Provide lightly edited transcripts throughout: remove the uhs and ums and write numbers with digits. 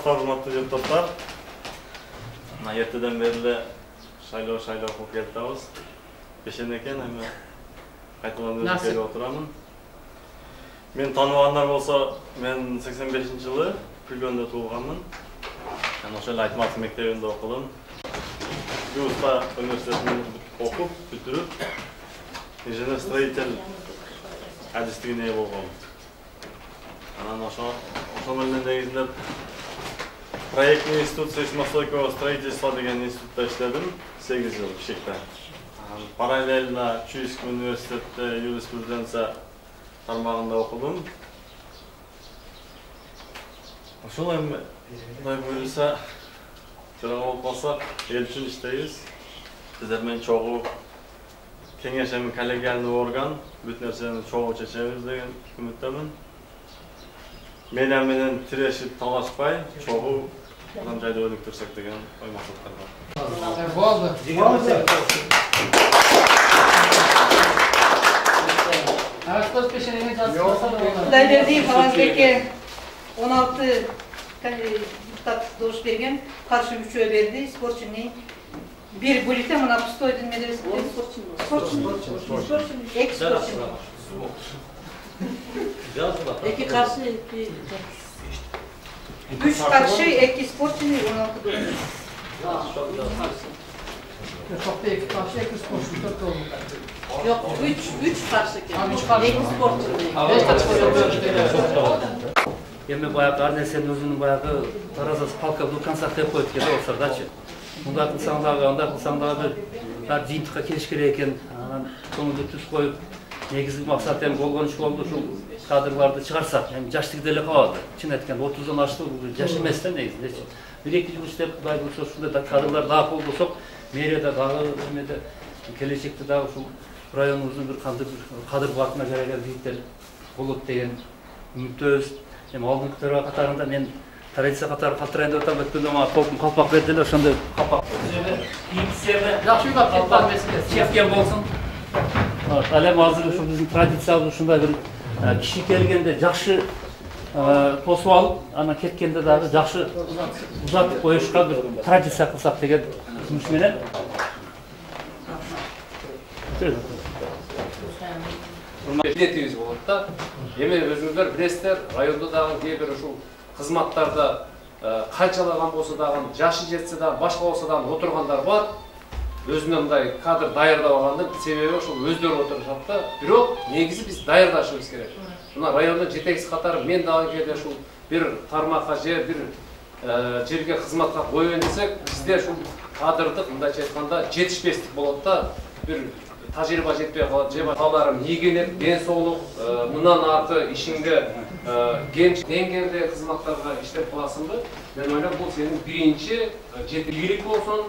Hurmatly депутаттар, ертеден бері шайлау қылып келдіңіз. Кешен екен, әме қайтадан өзім келіп отырамын. Мен танығандар болса, мен 85 жылы Күлгөнде туылғанмын. Мен ошол Айтматов мектебинде окудум. Гюста университетин окуп, бүтүрүп, инженер-строитель адистигине ээ болгом. Анан ошол менен негизинде проектный институт сейсмостойкого строительства деген институтта иштедим 8 жыл Бишкекте. Параллельно Чуйский университетте юриспруденция тармагында окудум. Ошол эми Кудай буюрса, жырага болуп калсак, эл үчүн иштейбиз. Сиздер менен чогуу кеңеш эми коллегиальный орган, бүт нерсени чогуу чечебиз деген үмүттөмүн. Менен тирешип талашпай, чогуу адам жайды өнүктүрсөк деген ой максаттар бар. Болду. Кудайбердиев Алазбекке 16 депутат добуш берген, каршы 3-өө берди. Спортчуны бир бюллетень мына пустойдун медресесинде спортчун. Эки спортчун. Эки каршы, эки 3 каршы, 2 спортчуны, 16 добуш. Çok da iki karşı, iki sporcu da oldu. Yok, 3 karşı ekan. 2 sporcu. Эми баягы ар нерсенин өзүнүн баягы таразасы палка до конца деп коет экен орусдардачы. Мындай кылсаң дагы, андай кылсаң дагы бир жыйынтыкка келиш керек экен. Анан көңүлдү түз коюп, негизги максат эми болгон иш болду, ушул кадрларды чыгарсак, эми жаштык деле калды. Чын айтканда 30дан ашты, жаш эмес да негизинде. 1-2 жыл иштеп, Кудай буйрса ушундай кадрлар дагы болбосок, мэрияда дагы эмеде келечекте дагы ушул районубуздун бир кандыр кадыр бартына кереген бийликтер болот деген үмүттөбүз. Эми алдыңкы төрага катарында мен традиция катары калтырайын деп атам, өткөндө мага толкун калпак бердилер, ошондой калпак. Жакшы уйлап кеткен меселе. Чепкен болсун. Ал эми азыр ушул биздин традициябыз ушундай бир киши келгенде жакшы тосуп алып, анан кеткенде дагы жакшы узатып коюшка бир традиция кылсак деген жумуш менен. Билетибиз болот да. Эми өзүңүздөр билесиздер, райондо дагы кээ бир ушул кызматтарда канчалаган болсо дагы, жашы жетсе дагы, башка болсо дагы отургандар бар. Өзүнө мындай кадр даярдап алгандын себеби ошол өздөрү отурушат да. Бирок негизи биз даярдашыбыз керек. Мына райондун жетекчиси катары мен дагы кээде ушул бир тармакка же бир жерге кызматка коюйын десек, бизде ушул кадрдык мындайча айтканда жетишпестик болот да. Бир тажрыйба жетпей калат, же балдарым ийгенет, ден соолук, мындан аркы ишиңде genç dengelde kızmaklarga işlep kılasındı. Ben öyle bu senin birinci жеткилик болsun,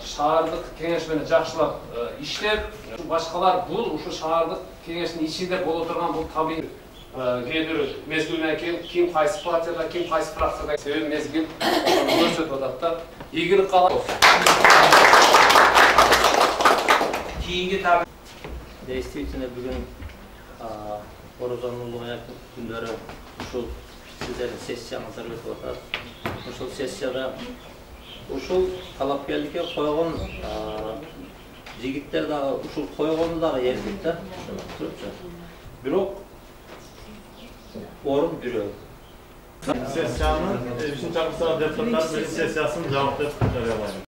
шаардык кеңеш жакшылап иштеп, башкалар бул ушу шаардык кеңештин ичинде боло турган бул табий кээ бир мезгилинен кийин ким кайсы партияда, ким кайсы фракцияда себеби мезгил көрсөтүп атат да. Ийгилик каалайм. Кейинги табий действительно бүгүн Орозонун улугуна күндөрү ушул сиздердин сессияңыздар өтүп атат. Ушул сессияда ушул талапкерликке койгон жигиттер дагы ушул койгону дагы эркек да. Бирок орун бирөө. Sessiyanın 3. çarpısı deputatlar meclis sessiyasını cevap edip